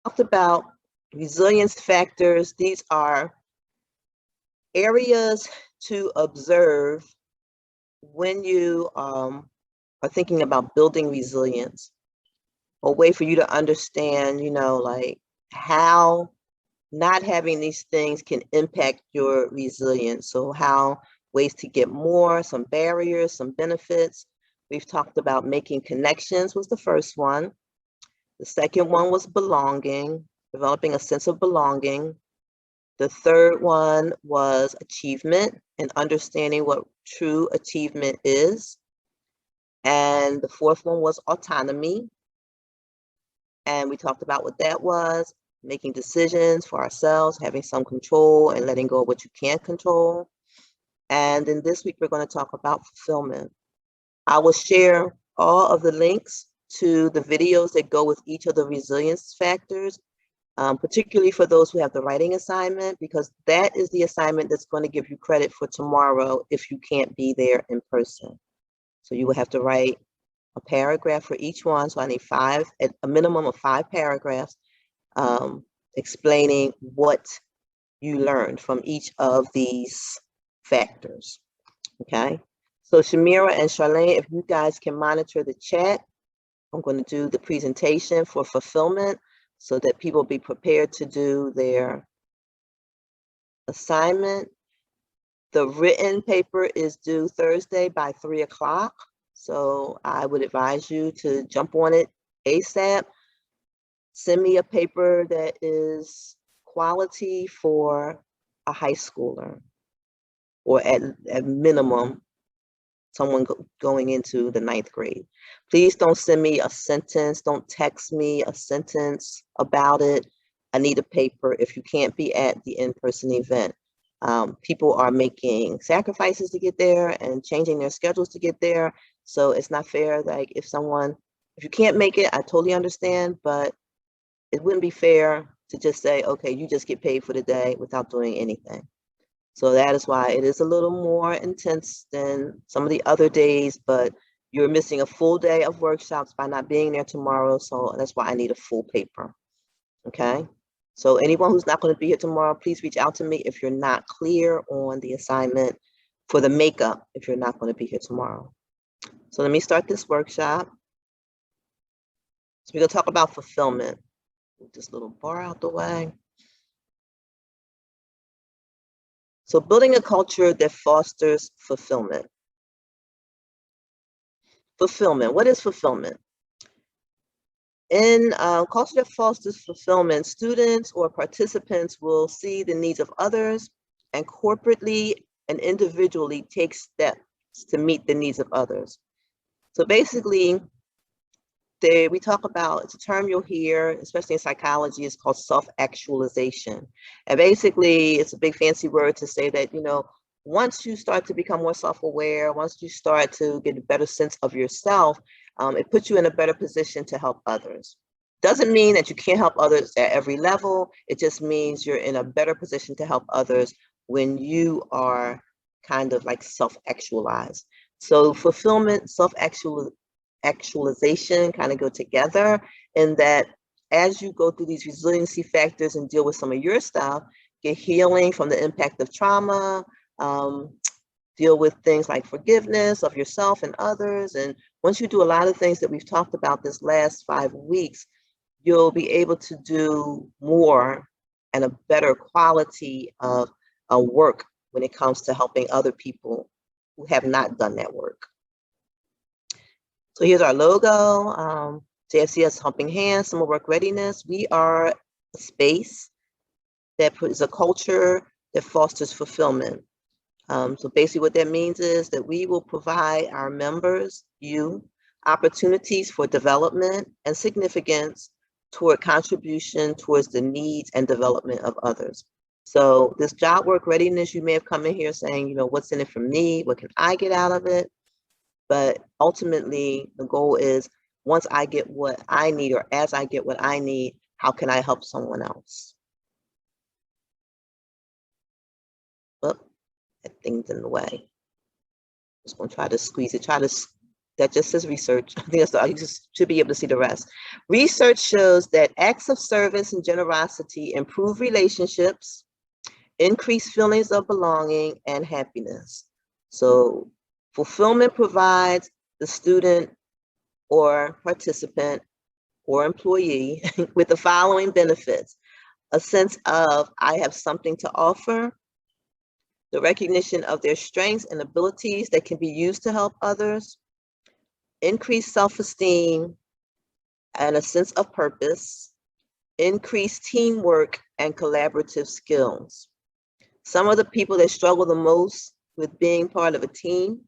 Talked about resilience factors. These are areas to observe when you are thinking about building resilience, a way for you to understand, like how not having these things can impact your resilience. So how ways to get more, some barriers, some benefits. We've talked about making connections was the first one. The second one was belonging, developing a sense of belonging. The third one was achievement and understanding what true achievement is. And the fourth one was autonomy. And we talked about what that was, making decisions for ourselves, having some control and letting go of what you can't control. And then this week, we're going to talk about fulfillment. I will share all of the links to the videos that go with each of the resilience factors, particularly for those who have the writing assignment, because that is the assignment that's going to give you credit for tomorrow if you can't be there in person. So you will have to write a paragraph for each one. So I need a minimum of 5 paragraphs explaining what you learned from each of these factors. Okay. So Shamira and Charlene, if you guys can monitor the chat, I'm going to do the presentation for fulfillment so that people be prepared to do their assignment. The written paper is due Thursday by 3 o'clock. So I would advise you to jump on it ASAP. Send me a paper that is quality for a high schooler, or at minimum, someone going into the 9th grade. Please don't send me a sentence. Don't text me a sentence about it. I need a paper if you can't be at the in-person event. People are making sacrifices to get there and changing their schedules to get there. So it's not fair. Like if you can't make it, I totally understand, but it wouldn't be fair to just say, okay, you just get paid for the day without doing anything. So that is why it is a little more intense than some of the other days, but you're missing a full day of workshops by not being there tomorrow. So that's why I need a full paper. Okay. So anyone who's not going to be here tomorrow, please reach out to me if you're not clear on the assignment for the makeup, if you're not going to be here tomorrow. So let me start this workshop. So we're going to talk about fulfillment. Move this little bar out the way. So building a culture that fosters fulfillment. Fulfillment, what is fulfillment? In culture that fosters fulfillment, students or participants will see the needs of others and corporately and individually take steps to meet the needs of others. So basically, we talk about, it's a term you'll hear, especially in psychology, it's called self-actualization. And basically, it's a big fancy word to say that, once you start to become more self-aware, once you start to get a better sense of yourself, it puts you in a better position to help others. Doesn't mean that you can't help others at every level. It just means you're in a better position to help others when you are kind of like self-actualized. So fulfillment, self-actualization kind of go together in that as you go through these resiliency factors and deal with some of your stuff, get healing from the impact of trauma, deal with things like forgiveness of yourself and others. And once you do a lot of things that we've talked about this last 5 weeks, you'll be able to do more and a better quality of work when it comes to helping other people who have not done that work. So here's our logo, JFCS Helping Hands, Summer Work Readiness. We are a space that is a culture that fosters fulfillment. So basically what that means is that we will provide our members, opportunities for development and significance toward contribution towards the needs and development of others. So this job work readiness, you may have come in here saying, what's in it for me? What can I get out of it? But ultimately, the goal is once I get what I need, or as I get what I need, how can I help someone else? Oh, that thing's in the way. Just gonna try to squeeze it. Try to That just says research. I think that's you just should be able to see the rest. Research shows that acts of service and generosity improve relationships, increase feelings of belonging and happiness. So fulfillment provides the student or participant or employee with the following benefits: a sense of I have something to offer, the recognition of their strengths and abilities that can be used to help others, increased self-esteem and a sense of purpose, increased teamwork and collaborative skills. Some of the people that struggle the most with being part of a team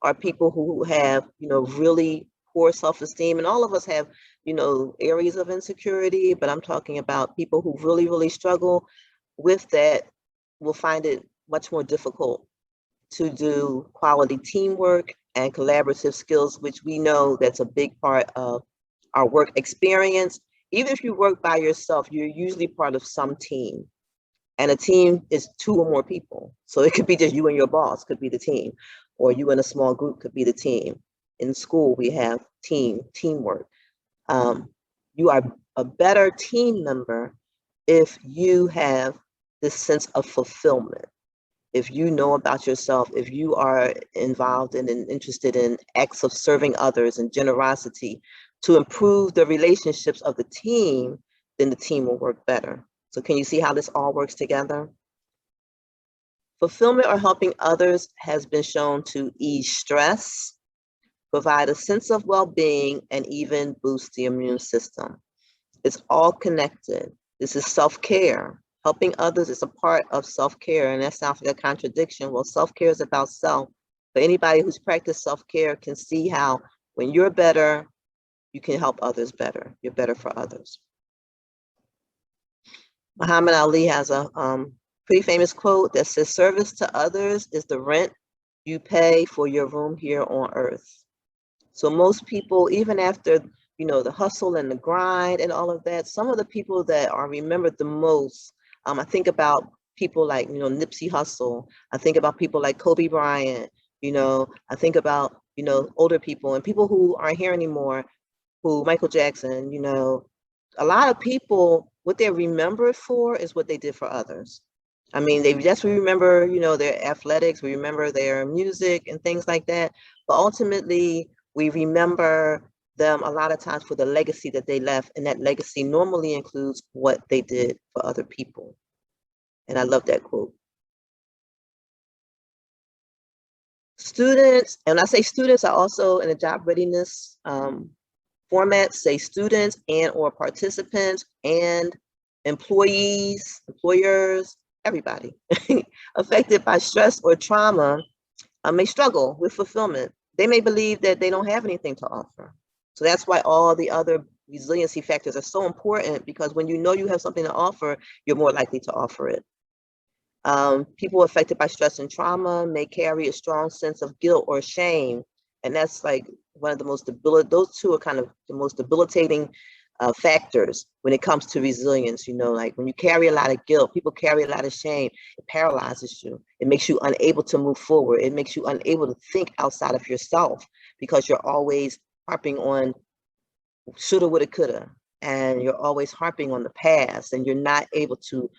are people who have, really poor self-esteem. And all of us have, areas of insecurity, but I'm talking about people who really, really struggle with that will find it much more difficult to do quality teamwork and collaborative skills, which we know that's a big part of our work experience. Even if you work by yourself, you're usually part of some team. And a team is 2 or more people. So it could be just you and your boss could be the team, or you and a small group could be the team. In school, we have teamwork. You are a better team member if you have this sense of fulfillment. If you know about yourself, if you are involved in and interested in acts of serving others and generosity to improve the relationships of the team, then the team will work better. So can you see how this all works together? Fulfillment or helping others has been shown to ease stress, provide a sense of well-being, and even boost the immune system. It's all connected. This is self-care. Helping others is a part of self-care, and that sounds like a contradiction. Well, self-care is about self, but anybody who's practiced self-care can see how when you're better, you can help others better. You're better for others. Muhammad Ali has a pretty famous quote that says, service to others is the rent you pay for your room here on earth. So most people, even after, the hustle and the grind and all of that, some of the people that are remembered the most, I think about people like, Nipsey Hussle. I think about people like Kobe Bryant, I think about, older people and people who aren't here anymore, who Michael Jackson, a lot of people, what they're remembered for is what they did for others. I mean, we remember, their athletics, we remember their music and things like that. But ultimately, we remember them a lot of times for the legacy that they left. And that legacy normally includes what they did for other people. And I love that quote. Students, and I say students are also in a job readiness format, say students and or participants and employees, employers, everybody affected by stress or trauma may struggle with fulfillment. They may believe that they don't have anything to offer. So that's why all the other resiliency factors are so important, because when you know you have something to offer, you're more likely to offer it. People affected by stress and trauma may carry a strong sense of guilt or shame. And that's like one of the most those two are kind of the most debilitating factors when it comes to resilience. Like when you carry a lot of guilt, people carry a lot of shame, it paralyzes you. It makes you unable to move forward. It makes you unable to think outside of yourself, because you're always harping on shoulda, woulda, coulda. And you're always harping on the past, and you're not able to,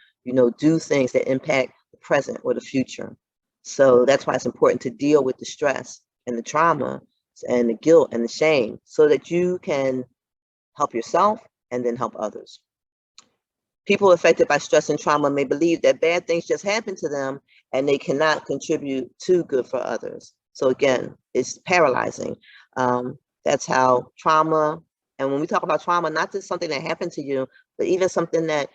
do things that impact the present or the future. So that's why it's important to deal with the stress and the trauma and the guilt and the shame, so that you can help yourself and then help others. People affected by stress and trauma may believe that bad things just happen to them and they cannot contribute to good for others. So again, it's paralyzing. That's how trauma, and when we talk about trauma, not just something that happened to you, but even something that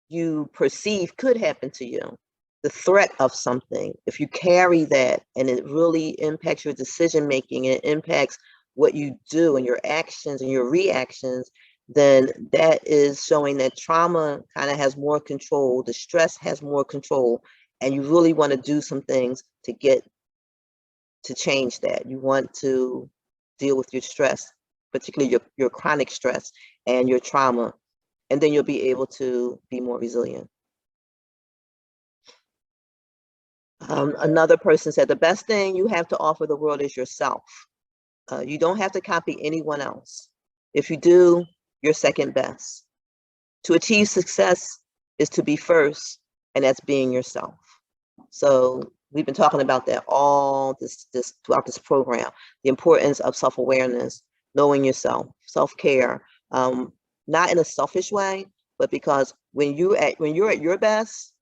you perceive could happen to you, the threat of something, if you carry that and it really impacts your decision making, it impacts what you do and your actions and your reactions, then that is showing that trauma kind of has more control, the stress has more control, and you really want to do some things to change that. You want to deal with your stress, particularly your chronic stress and your trauma, and then you'll be able to be more resilient. Another person said, the best thing you have to offer the world is yourself. You don't have to copy anyone else. If you do, you're second best. To achieve success is to be first, and that's being yourself. So we've been talking about that all this throughout this program. The importance of self-awareness, knowing yourself, self-care, not in a selfish way, but because when you're at your best,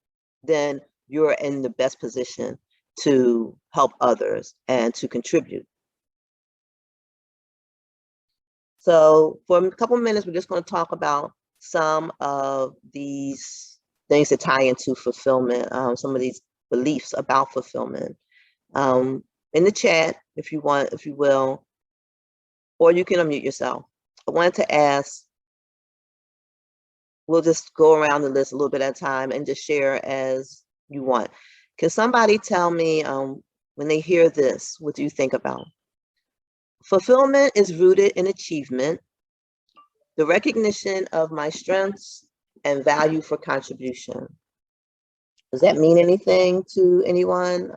then you're in the best position to help others and to contribute. So for a couple minutes, we're just going to talk about some of these things that tie into fulfillment, some of these beliefs about fulfillment. In the chat, if you want, if you will, or you can unmute yourself. I wanted to ask, we'll just go around the list a little bit at a time and just share as you want. Can somebody tell me when they hear this, what do you think about? Fulfillment is rooted in achievement, the recognition of my strengths, and value for contribution. Does that mean anything to anyone?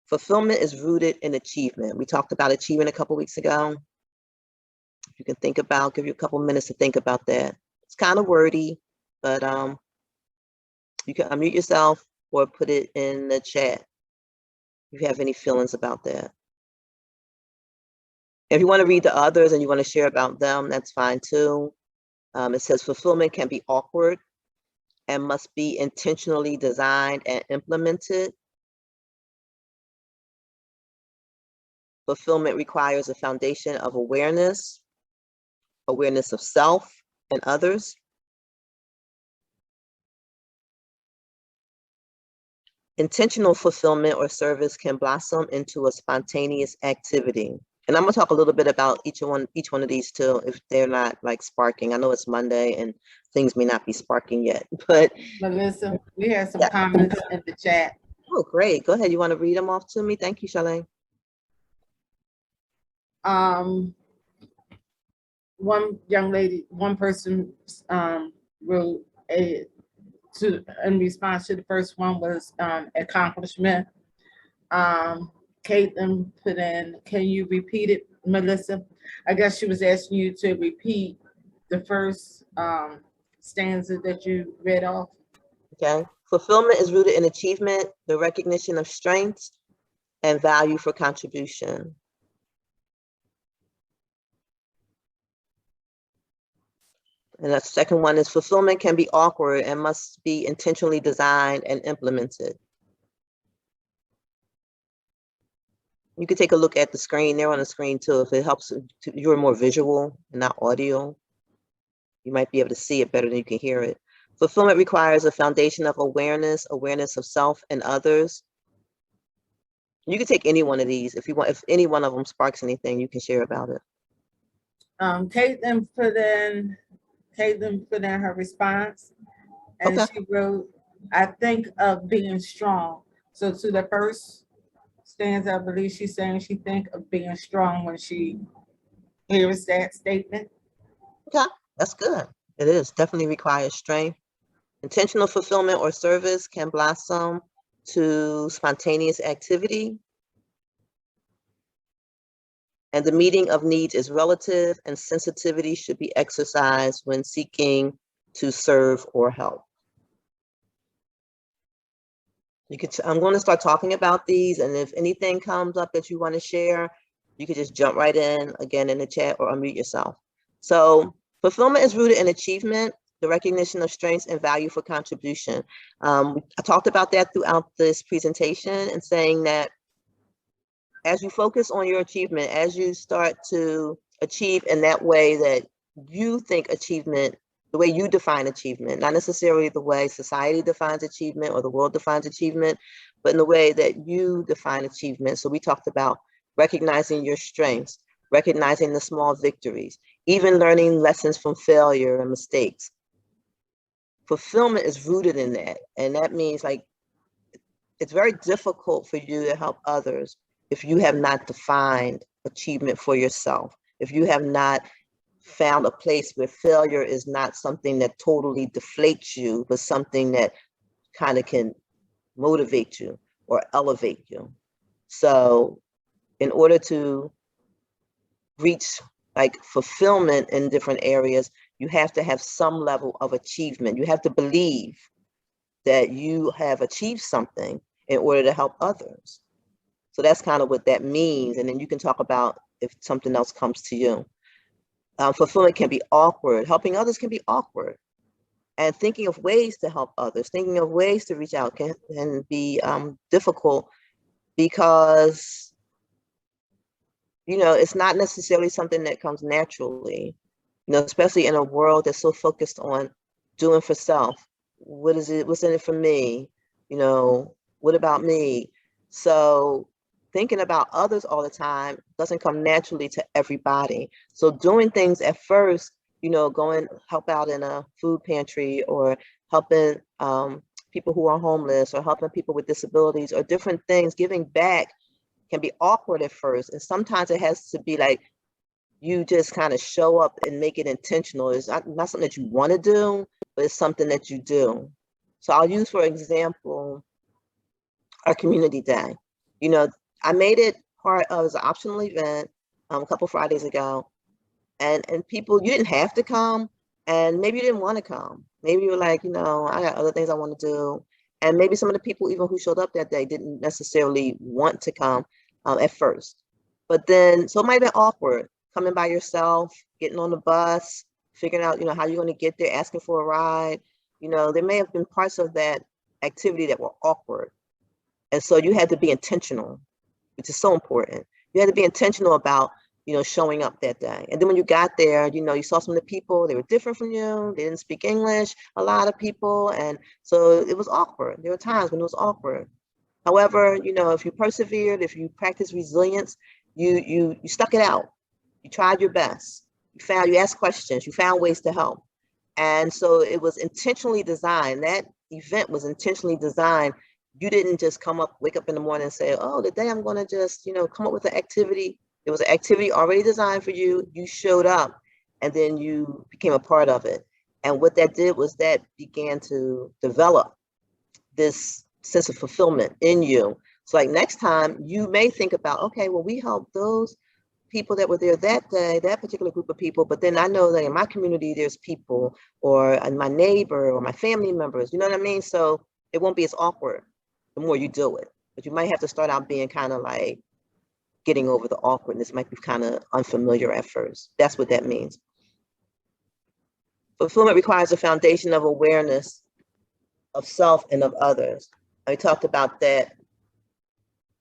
Fulfillment is rooted in achievement. We talked about achievement a couple weeks ago. You can think about, give you a couple minutes to think about that. It's kind of wordy, but you can unmute yourself or put it in the chat if you have any feelings about that. If you want to read the others and you want to share about them, that's fine too. It says fulfillment can be awkward and must be intentionally designed and implemented. Fulfillment requires a foundation of awareness of self and others. Intentional fulfillment or service can blossom into a spontaneous activity. And I'm gonna talk a little bit about each one of these too, if they're not like sparking. I know it's Monday and things may not be sparking yet, but. Melissa, we have some comments in the chat. Oh, great. Go ahead. You want to read them off to me? Thank you, Charlene. One young lady, one person wrote in response to the first one was accomplishment. Caitlin put in, can you repeat it, Melissa? I guess she was asking you to repeat the first stanza that you read off. Okay. Fulfillment is rooted in achievement, the recognition of strengths, and value for contribution. And the second one is fulfillment can be awkward and must be intentionally designed and implemented. You can take a look at the screen. They're on the screen too. If it helps, you're more visual and not audio, you might be able to see it better than you can hear it. Fulfillment requires a foundation of awareness of self and others. You can take any one of these if you want. If any one of them sparks anything, you can share about it. Caitlin put in her response, and okay. She wrote, I think of being strong. So to the first stanza, I believe she's saying she think of being strong when she hears that statement. Okay, that's good. It is definitely requires strength. Intentional fulfillment or service can blossom to spontaneous activity. And the meeting of needs is relative, and sensitivity should be exercised when seeking to serve or help. I'm going to start talking about these, and if anything comes up that you want to share, you can just jump right in again in the chat or unmute yourself. So fulfillment is rooted in achievement, the recognition of strengths and value for contribution. I talked about that throughout this presentation and saying that as you focus on your achievement, as you start to achieve in that way that you think achievement, the way you define achievement, not necessarily the way society defines achievement or the world defines achievement, but in the way that you define achievement. So we talked about recognizing your strengths, recognizing the small victories, even learning lessons from failure and mistakes. Fulfillment is rooted in that. And that means like, it's very difficult for you to help others if you have not defined achievement for yourself, if you have not found a place where failure is not something that totally deflates you, but something that kind of can motivate you or elevate you. So in order to reach like fulfillment in different areas, you have to have some level of achievement. You have to believe that you have achieved something in order to help others. So that's kind of what that means. And then you can talk about if something else comes to you. Fulfillment can be awkward. Helping others can be awkward. And thinking of ways to help others, thinking of ways to reach out can be difficult because, you know, it's not necessarily something that comes naturally, you know, especially in a world that's so focused on doing for self. What is it? What's in it for me? You know, what about me? So thinking about others all the time doesn't come naturally to everybody. So doing things at first, you know, going help out in a food pantry or helping people who are homeless or helping people with disabilities or different things, giving back can be awkward at first. And sometimes it has to be like, you just kind of show up and make it intentional. It's not something that you want to do, but it's something that you do. So I'll use, for example, our community day. You know, I made it part of an optional event a couple Fridays ago, and people, you didn't have to come, and maybe you didn't want to come. Maybe you were like, you know, I got other things I want to do, and maybe some of the people even who showed up that day didn't necessarily want to come at first. But then, so it might have been awkward coming by yourself, getting on the bus, figuring out, you know, how you're going to get there, asking for a ride. You know, there may have been parts of that activity that were awkward. And so you had to be intentional, which is so important. You had to be intentional about, you know, showing up that day. And then when you got there, you know, you saw some of the people, they were different from you. They didn't speak English, a lot of people. And so it was awkward. There were times when it was awkward. However, you know, if you persevered, if you practiced resilience, you stuck it out. You tried your best. You asked questions, you found ways to help. And so it was intentionally designed. That event was intentionally designed. You didn't just wake up in the morning and say, oh, today I'm going to just, you know, come up with an activity. There was an activity already designed for you. You showed up and then you became a part of it. And what that did was that began to develop this sense of fulfillment in you. So like next time you may think about, okay, well, we helped those people that were there that day, that particular group of people, but then I know that in my community, there's people or my neighbor or my family members, you know what I mean? So it won't be as awkward the more you do it, but you might have to start out being kind of like getting over the awkwardness, might be kind of unfamiliar at first. That's what that means. Fulfillment requires a foundation of awareness of self and of others. I talked about that.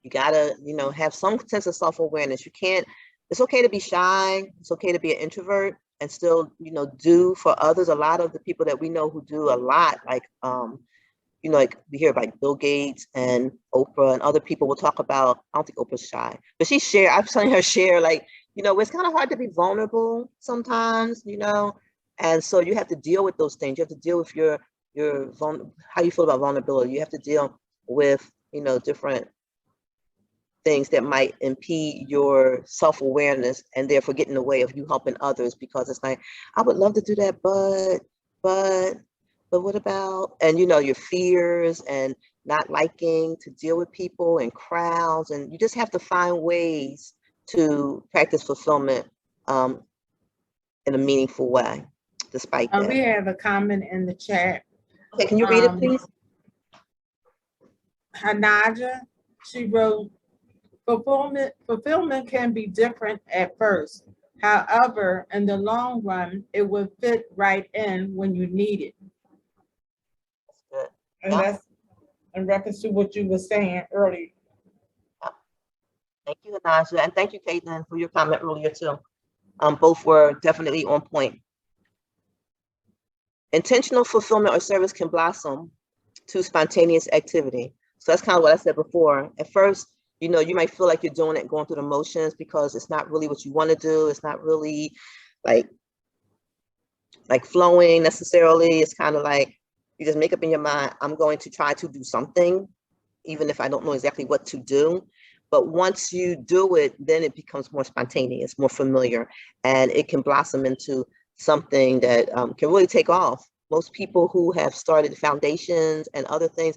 You gotta, you know, have some sense of self-awareness. You can't, it's okay to be shy. It's okay to be an introvert and still, you know, do for others. A lot of the people that we know who do a lot, like, you know, like we hear about Bill Gates and Oprah and other people will talk about, I don't think Oprah's shy, but I'm telling her share, like, you know, it's kind of hard to be vulnerable sometimes, you know, and so you have to deal with those things. You have to deal with how you feel about vulnerability. You have to deal with, you know, different things that might impede your self-awareness and therefore get in the way of you helping others, because it's like, I would love to do that, but what about, and you know, your fears and not liking to deal with people and crowds, and you just have to find ways to practice fulfillment in a meaningful way, despite that. We have a comment in the chat. Okay, can you read it, please? Hanaja, she wrote, fulfillment can be different at first. However, in the long run, it will fit right in when you need it. That's good. And that's in reference to what you were saying earlier. Thank you, Hanaja, and thank you, Caitlin, for your comment earlier too. Both were definitely on point. Intentional fulfillment or service can blossom to spontaneous activity. So that's kind of what I said before. At first, you know, you might feel like you're doing it, going through the motions, because it's not really what you want to do. It's not really like flowing necessarily. It's kind of like you just make up in your mind, I'm going to try to do something, even if I don't know exactly what to do. But once you do it, then it becomes more spontaneous, more familiar, and it can blossom into something that can really take off. Most people who have started foundations and other things,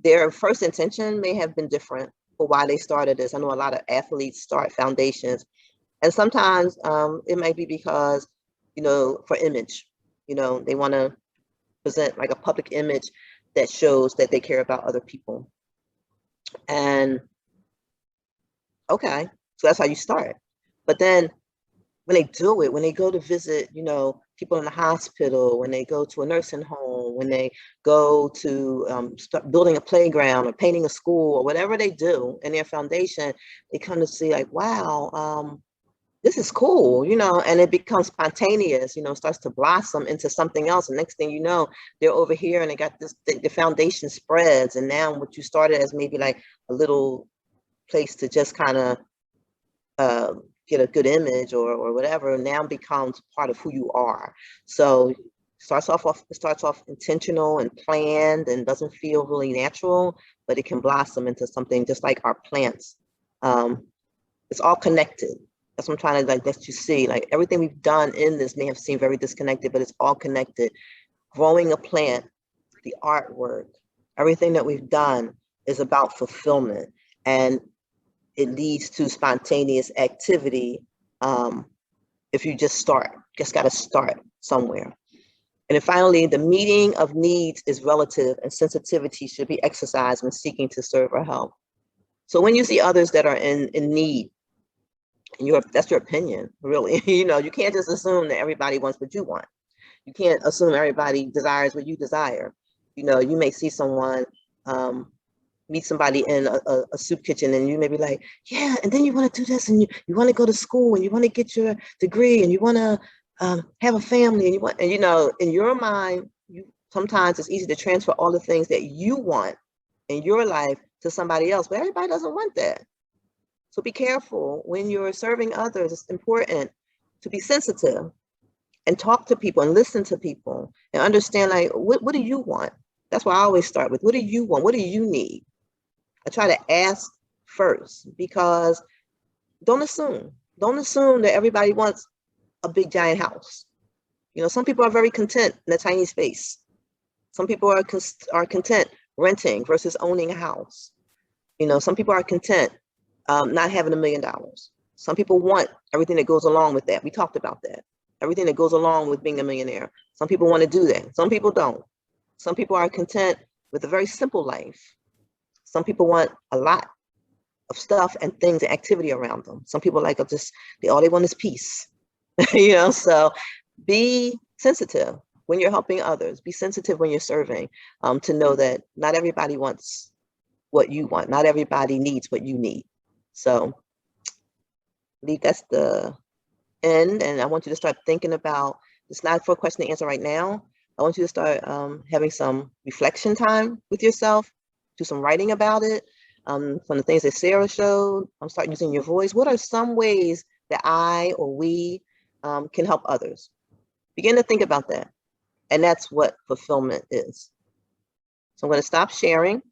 their first intention may have been different, people why they started this. I know a lot of athletes start foundations, and sometimes it might be because, for image, they want to present like a public image that shows that they care about other people. And okay, so that's how you start. But then when they do it, when they go to visit, people in the hospital, when they go to a nursing home, when they go to start building a playground or painting a school or whatever they do in their foundation, they come to see like, wow, this is cool, and it becomes spontaneous, starts to blossom into something else. And next thing you know, they're over here and they got this, the foundation spreads. And now what you started as maybe like a little place to just kind of get a good image or whatever, now becomes part of who you are. So it starts off intentional and planned and doesn't feel really natural, but it can blossom into something just like our plants. It's all connected. That's what I'm trying to let you see. Like everything we've done in this may have seemed very disconnected, but it's all connected. Growing a plant, the artwork, everything that we've done is about fulfillment. And it leads to spontaneous activity if you just start. Just got to start somewhere. And then finally, the meeting of needs is relative and sensitivity should be exercised when seeking to serve or help. So when you see others that are in need, and that's your opinion, really. You can't just assume that everybody wants what you want. You can't assume everybody desires what you desire. You may see someone meet somebody in a soup kitchen and you may be like, yeah, and then you want to do this and you want to go to school and you want to get your degree and you want to have a family and in your mind, sometimes it's easy to transfer all the things that you want in your life to somebody else, but everybody doesn't want that. So be careful when you're serving others. It's important to be sensitive and talk to people and listen to people and understand, like, what do you want? That's why I always start with, what do you want? What do you need? I try to ask first, because don't assume that everybody wants a big giant house. Some people are very content in a tiny space. Some people are content renting versus owning a house. Some people are content not having $1 million. Some people want everything that goes along with that. We talked about that. Everything that goes along with being a millionaire. Some people want to do that. Some people don't. Some people are content with a very simple life. Some people want a lot of stuff and things and activity around them. Some people all they want is peace. So be sensitive when you're helping others. Be sensitive when you're serving, to know that not everybody wants what you want. Not everybody needs what you need. So I believe that's the end. And I want you to start thinking about, it's not for a question to answer right now. I want you to start having some reflection time with yourself, do some writing about it. From the things that Sarah showed, start using your voice. What are some ways that I or we can help others? Begin to think about that. And that's what fulfillment is. So I'm going to stop sharing.